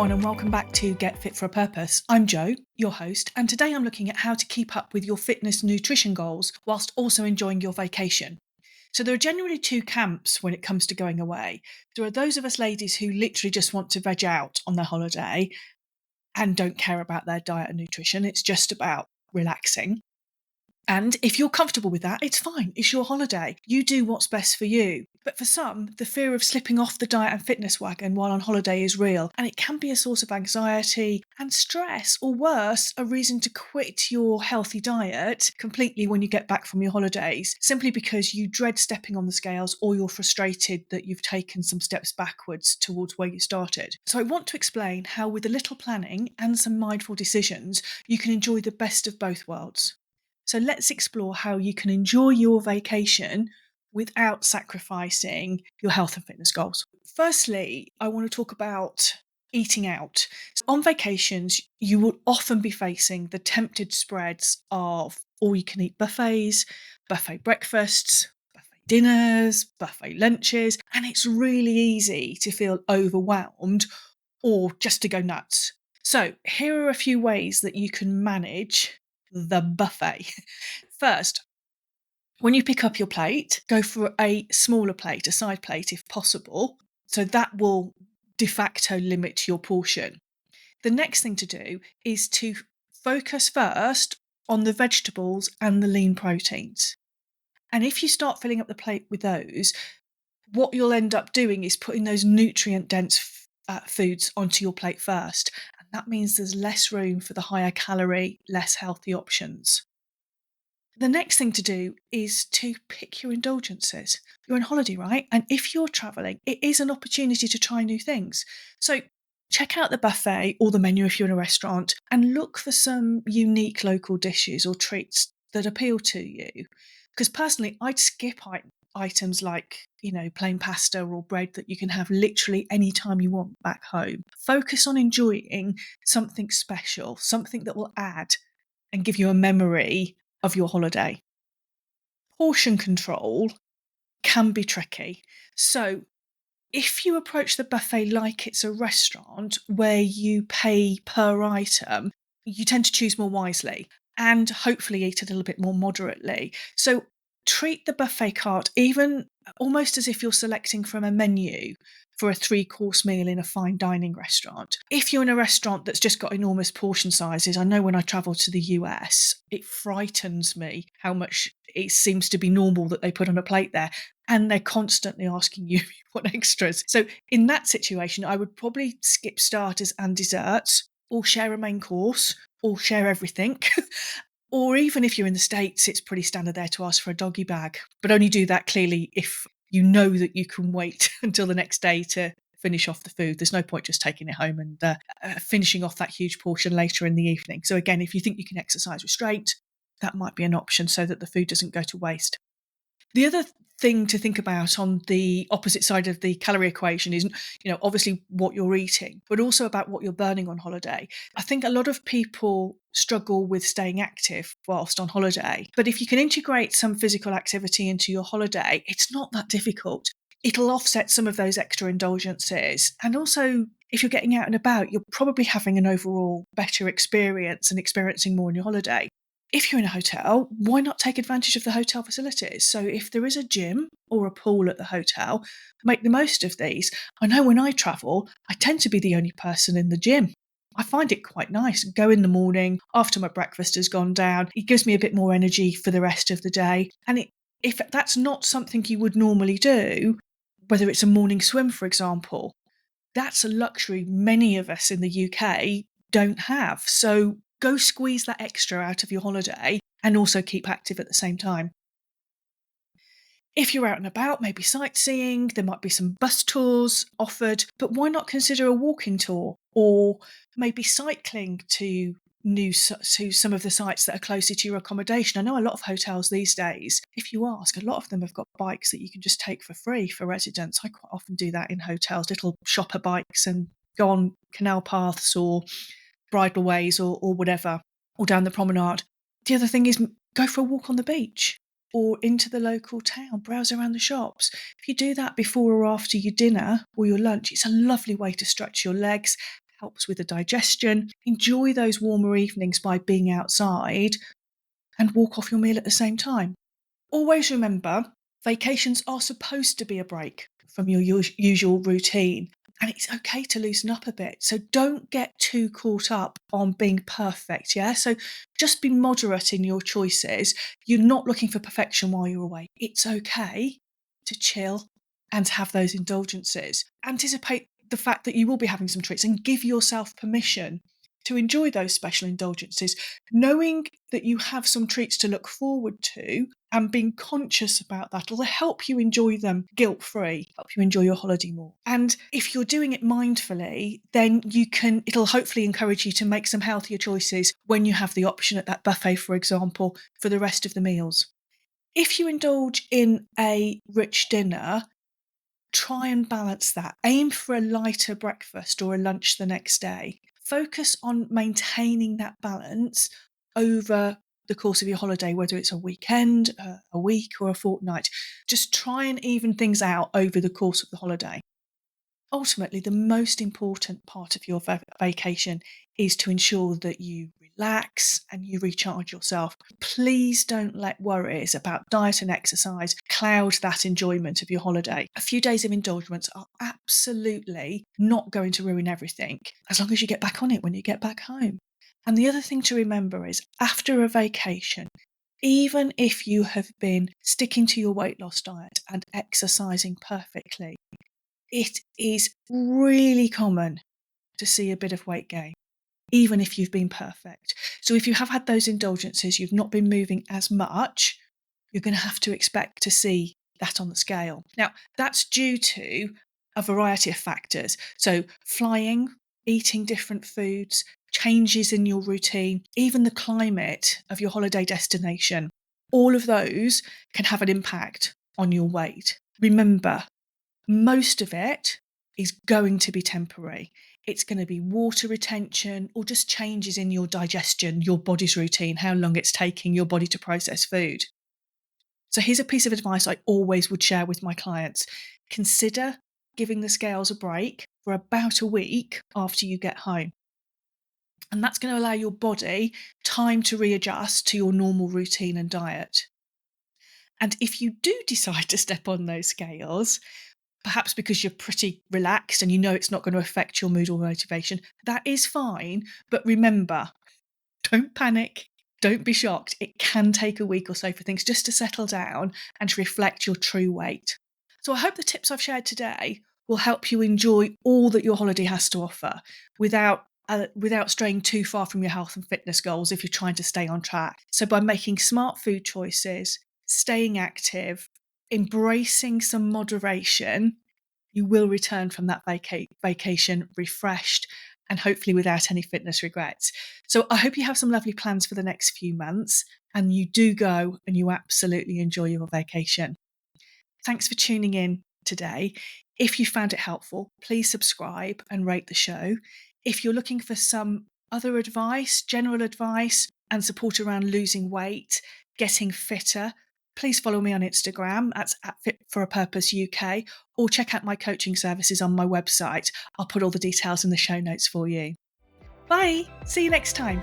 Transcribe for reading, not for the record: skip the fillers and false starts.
everyone, and welcome back to Get Fit for a Purpose. I'm Jo, your host, and today I'm looking at how to keep up with your fitness nutrition goals whilst also enjoying your vacation. So there are generally two camps when it comes to going away. There are those of us ladies who literally just want to veg out on their holiday and don't care about their diet and nutrition. It's just about relaxing. And if you're comfortable with that, it's fine. It's your holiday. You do what's best for you. But for some, the fear of slipping off the diet and fitness wagon while on holiday is real, and it can be a source of anxiety and stress, or worse, a reason to quit your healthy diet completely when you get back from your holidays, simply because you dread stepping on the scales or you're frustrated that you've taken some steps backwards towards where you started. So I want to explain how, with a little planning and some mindful decisions, you can enjoy the best of both worlds. So let's explore how you can enjoy your vacation without sacrificing your health and fitness goals. Firstly, I want to talk about eating out. So on vacations, you will often be facing the tempted spreads of all-you-can-eat buffets, buffet breakfasts, buffet dinners, buffet lunches, and it's really easy to feel overwhelmed or just to go nuts. So here are a few ways that you can manage the buffet. First, when you pick up your plate, go for a smaller plate, a side plate if possible. So that will de facto limit your portion. The next thing to do is to focus first on the vegetables and the lean proteins. And if you start filling up the plate with those, what you'll end up doing is putting those nutrient-dense foods onto your plate first. And that means there's less room for the higher calorie, less healthy options. The next thing to do is to pick your indulgences. You're on holiday, right? And if you're traveling, it is an opportunity to try new things. So check out the buffet or the menu if you're in a restaurant and look for some unique local dishes or treats that appeal to you. Because personally, I'd skip items like, plain pasta or bread that you can have literally any time you want back home. Focus on enjoying something special, something that will add and give you a memory of your holiday. Portion control can be tricky. So if you approach the buffet like it's a restaurant where you pay per item, you tend to choose more wisely and hopefully eat a little bit more moderately. So treat the buffet cart even almost as if you're selecting from a menu for a 3-course meal in a fine dining restaurant. If you're in a restaurant that's just got enormous portion sizes, I know when I travel to the US, it frightens me how much it seems to be normal that they put on a plate there. And they're constantly asking you if you want extras. So in that situation, I would probably skip starters and desserts, or share a main course, or share everything. Or even if you're in the States, it's pretty standard there to ask for a doggy bag, but only do that clearly if you know that you can wait until the next day to finish off the food. There's no point just taking it home and finishing off that huge portion later in the evening. So again, if you think you can exercise restraint, that might be an option so that the food doesn't go to waste. The other thing to think about on the opposite side of the calorie equation is, obviously what you're eating, but also about what you're burning on holiday. I think a lot of people struggle with staying active whilst on holiday, but if you can integrate some physical activity into your holiday, it's not that difficult. It'll offset some of those extra indulgences. And also, if you're getting out and about, you're probably having an overall better experience and experiencing more on your holiday. If you're in a hotel, why not take advantage of the hotel facilities? So if there is a gym or a pool at the hotel, make the most of these. I know when I travel, I tend to be the only person in the gym. I find it quite nice. Go in the morning after my breakfast has gone down. It gives me a bit more energy for the rest of the day. And if that's not something you would normally do, whether it's a morning swim, for example, that's a luxury many of us in the UK don't have. So go squeeze that extra out of your holiday and also keep active at the same time. If you're out and about, maybe sightseeing, there might be some bus tours offered, but why not consider a walking tour or maybe cycling to some of the sites that are closer to your accommodation? I know a lot of hotels these days, if you ask, a lot of them have got bikes that you can just take for free for residents. I quite often do that in hotels, little shopper bikes, and go on canal paths or bridleways or whatever, or down the promenade. The other thing is go for a walk on the beach or into the local town, browse around the shops. If you do that before or after your dinner or your lunch, it's a lovely way to stretch your legs, helps with the digestion. Enjoy those warmer evenings by being outside and walk off your meal at the same time. Always remember, vacations are supposed to be a break from your usual routine, and it's okay to loosen up a bit. So don't get too caught up on being perfect, yeah? So just be moderate in your choices. You're not looking for perfection while you're away. It's okay to chill and have those indulgences. Anticipate the fact that you will be having some treats and give yourself permission to enjoy those special indulgences, knowing that you have some treats to look forward to and being conscious about that will help you enjoy them guilt-free, help you enjoy your holiday more. And if you're doing it mindfully, then it'll hopefully encourage you to make some healthier choices when you have the option at that buffet, for example, for the rest of the meals. If you indulge in a rich dinner, try and balance that. Aim for a lighter breakfast or a lunch the next day. Focus on maintaining that balance over the course of your holiday, whether it's a weekend, a week, or a fortnight. Just try and even things out over the course of the holiday. Ultimately, the most important part of your vacation is to ensure that you relax and you recharge yourself. Please don't let worries about diet and exercise cloud that enjoyment of your holiday. A few days of indulgence are absolutely not going to ruin everything, as long as you get back on it when you get back home. And the other thing to remember is, after a vacation, even if you have been sticking to your weight loss diet and exercising perfectly, it is really common to see a bit of weight gain, even if you've been perfect. So if you have had those indulgences, you've not been moving as much, you're going to have to expect to see that on the scale. Now, that's due to a variety of factors. So flying, eating different foods, changes in your routine, even the climate of your holiday destination. All of those can have an impact on your weight. Remember, most of it is going to be temporary. It's going to be water retention or just changes in your digestion, your body's routine, how long it's taking your body to process food. So here's a piece of advice I always would share with my clients. Consider giving the scales a break for about a week after you get home. And that's going to allow your body time to readjust to your normal routine and diet. And if you do decide to step on those scales, perhaps because you're pretty relaxed and you know it's not going to affect your mood or motivation, that is fine. But remember, don't panic. Don't be shocked. It can take a week or so for things just to settle down and to reflect your true weight. So I hope the tips I've shared today will help you enjoy all that your holiday has to offer without straying too far from your health and fitness goals if you're trying to stay on track. So by making smart food choices, staying active, embracing some moderation, you will return from that vacation refreshed and hopefully without any fitness regrets. So I hope you have some lovely plans for the next few months and you do go and you absolutely enjoy your vacation. Thanks for tuning in today. If you found it helpful, please subscribe and rate the show. If you're looking for some other advice, general advice and support around losing weight, getting fitter, please follow me on Instagram. That's at Fit for a Purpose UK, or check out my coaching services on my website. I'll put all the details in the show notes for you. Bye. See you next time.